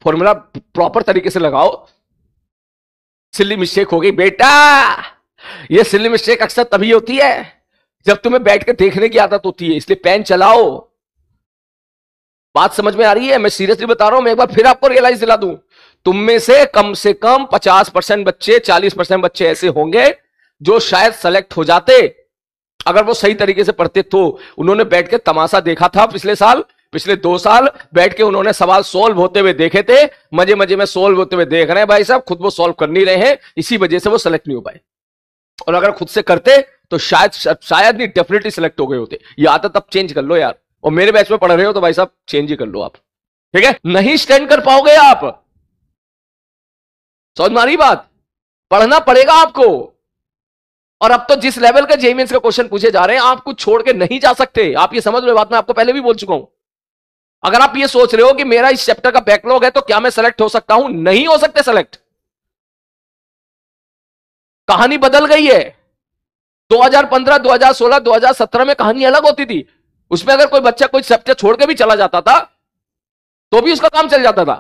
Formula proper तरीके से लगाओ। सिली मिस्टेक हो गई बेटा, ये सिली मिस्टेक अक्सर तभी होती है जब तुम्हें बैठ के देखने की आदत होती है, इसलिए पेन चलाओ। बात समझ में आ रही है? मैं सीरियसली बता रहा हूं, मैं एक बार फिर आपको रियलाइज दिला दूं, तुम में से कम 50% बच्चे, 40% बच्चे ऐसे होंगे जो शायद सेलेक्ट हो जाते अगर वो सही तरीके से पढ़ते। तो उन्होंने बैठ के तमाशा देखा था पिछले साल, पिछले 2 साल बैठ के उन्होंने सवाल सोल्व होते हुए देखे थे, मजे मजे में सोल्व होते हुए देख रहे हैं भाई साहब, खुद वो सोल्व कर नहीं रहे हैं, इसी वजह से वो सेलेक्ट नहीं हो पाए। और अगर खुद से करते तो शायद नहीं, डेफिनेटली सेलेक्ट हो गए होते। ये आदत अब चेंज कर लो यार, और मेरे बैच में पढ़ रहे हो तो भाई साहब चेंज ही कर लो आप, ठीक है? नहीं स्टैंड कर पाओगे आप, समझ में आ रही बात? पढ़ना पड़ेगा आपको। और अब तो जिस लेवल के जेईई मेंस का क्वेश्चन पूछे जा रहे हैं, आप कुछ छोड़ के नहीं जा सकते। आप ये समझ लो, बात मैं आपको पहले भी बोल चुका हूं। अगर आप ये सोच रहे हो कि मेरा इस चैप्टर का बैकलॉग है तो क्या मैं सेलेक्ट हो सकता हूं, नहीं हो सकते सेलेक्ट। कहानी बदल गई है। 2015, 2016, 2017 में कहानी अलग होती थी। उसमें अगर कोई बच्चा कोई चैप्टर छोड़ के भी चला जाता था तो भी उसका काम चल जाता था,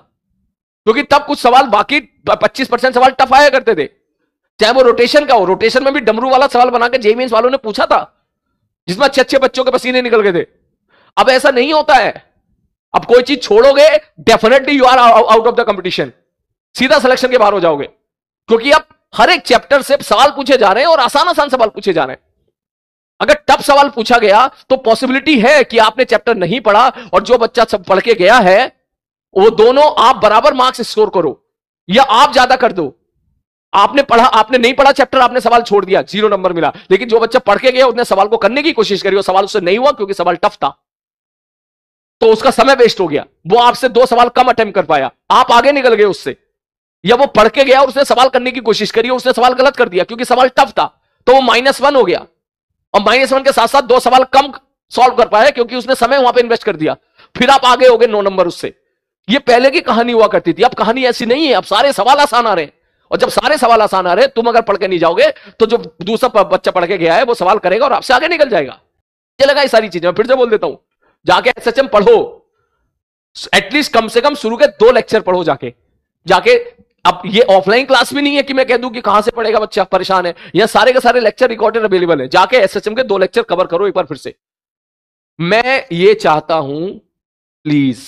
क्योंकि तब कुछ सवाल बाकी 25% सवाल टफ आया करते थे, चाहे वो रोटेशन का हो। रोटेशन में भी डमरू वाला सवाल बना के जेईई मेंस वालों ने पूछा था, जिसमें अच्छे बच्चों के पसीने निकल गए थे। अब ऐसा नहीं होता है। अब कोई चीज छोड़ोगे, definitely you are out of the competition, सीधा सिलेक्शन के बाहर हो जाओगे, क्योंकि अब हर एक चैप्टर से सवाल पूछे जा रहे हैं और आसान आसान सवाल पूछे जा रहे हैं। अगर टफ सवाल पूछा गया तो पॉसिबिलिटी है कि आपने चैप्टर नहीं पढ़ा और जो बच्चा सब पढ़ के गया है वो दोनों आप बराबर मार्क्स स्कोर करो या आप ज्यादा कर दो। आपने पढ़ा, आपने नहीं पढ़ा चैप्टर, आपने सवाल छोड़ दिया, 0 नंबर मिला। लेकिन जो बच्चा पढ़ के गया उसने सवाल को करने की कोशिश करी और सवाल उससे नहीं हुआ क्योंकि सवाल टफ था, तो उसका समय वेस्ट हो गया। वो आपसे 2 सवाल कम अटेम्प्ट कर पाया, आप आगे निकल गए उससे। या वो पढ़ के गया और उसने सवाल करने की कोशिश करी और उसने सवाल गलत कर दिया क्योंकि सवाल टफ था, तो वो -1 हो गया। और -1 के साथ साथ 2 सवाल कम सॉल्व कर पाया क्योंकि उसने समय वहां पे इन्वेस्ट कर दिया। फिर आप आगे हो गए 9 नंबर उससे। ये पहले की कहानी हुआ करती थी, अब कहानी ऐसी नहीं है। अब सारे सवाल आसान आ रहे हैं, और जब सारे सवाल आसान आ रहे हैं, तुम अगर पढ़ के नहीं जाओगे तो जो दूसरा बच्चा पढ़ के गया है वो सवाल करेगा और आपसे आगे निकल जाएगा। ये लगा ये सारी चीजें। मैं फिर से बोल देता हूं, जाके एसएचएम पढ़ो, एटलीस्ट कम से कम शुरू के 2 लेक्चर पढ़ो जाके। अब ये ऑफलाइन क्लास भी नहीं है कि मैं कह दूं कि कहां से पढ़ेगा बच्चा, परेशान है। यह सारे के सारे लेक्चर रिकॉर्डेड अवेलेबल है, जाके एसएचएम के 2 लेक्चर कवर करो एक बार फिर से। मैं ये चाहता हूं प्लीज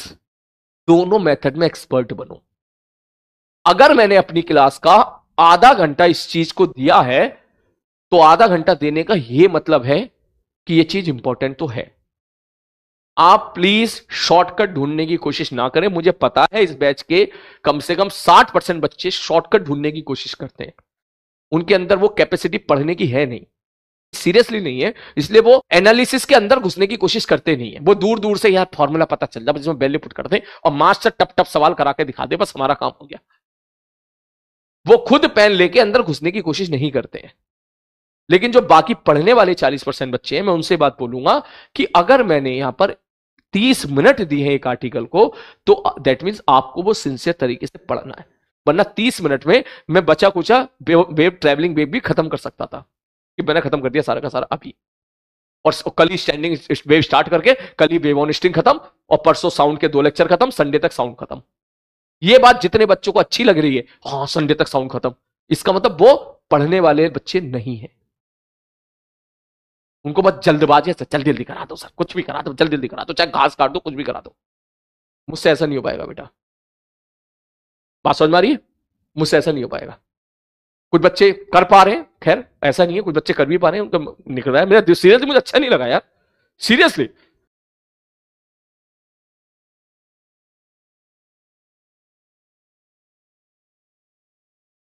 दोनों मेथड में एक्सपर्ट बनो। अगर मैंने अपनी क्लास का आधा घंटा इस चीज को दिया है तो आधा घंटा देने का यह मतलब है कि यह चीज इंपॉर्टेंट तो है। आप प्लीज शॉर्टकट ढूंढने की कोशिश ना करें। मुझे पता है इस बैच के कम से कम 60% बच्चे शॉर्टकट ढूंढने की कोशिश करते हैं, उनके अंदर वो कैपेसिटी पढ़ने की है नहीं, सीरियसली नहीं है, इसलिए वो एनालिसिस के अंदर घुसने की कोशिश करते नहीं है। वो दूर दूर से यार फॉर्मूला पता चल जाए, जिसमें वैल्यू पुट कर दे और मास्टर टप टप सवाल करा के दिखा दे, बस हमारा काम हो गया। वो खुद पेन लेके अंदर घुसने की कोशिश नहीं करते हैं। लेकिन जो बाकी पढ़ने वाले 40% बच्चे हैं, मैं उनसे बात बोलूंगा कि अगर मैंने यहां पर 30 मिनट दिए हैं एक आर्टिकल को, तो दैट मीन्स आपको वो सिंसियर तरीके से पढ़ना है। वरना 30 मिनट में मैं बचा कुचा वेव ट्रैवलिंग वेव भी खत्म कर सकता था, कि मैंने खत्म कर दिया सारा का सारा अभी, और कल ही स्टैंडिंग वेव स्टार्ट करके कल ही वेव ऑन स्ट्रिंग खत्म, और परसों साउंड के 2 लेक्चर खत्म, संडे तक साउंड खत्म। ये बात जितने बच्चों को अच्छी लग रही है, हाँ संडे तक साउंड खत्म, इसका मतलब वो पढ़ने वाले बच्चे नहीं है। उनको बस जल्दबाजी है, जल्दी जल्दी करा दो सर, कुछ भी करा दो, जल्दी जल्दी करा दो, चाहे घास काट दो, कुछ भी करा दो। मुझसे ऐसा नहीं हो पाएगा बेटा, बात समझ में आ रही है? मुझसे ऐसा नहीं हो पाएगा। कुछ बच्चे कर पा रहे हैं, खैर ऐसा नहीं है, कुछ बच्चे कर भी पा रहे हैं, उनका निकल रहा है। मेरा सीरियसली मुझे अच्छा नहीं लगा यार, सीरियसली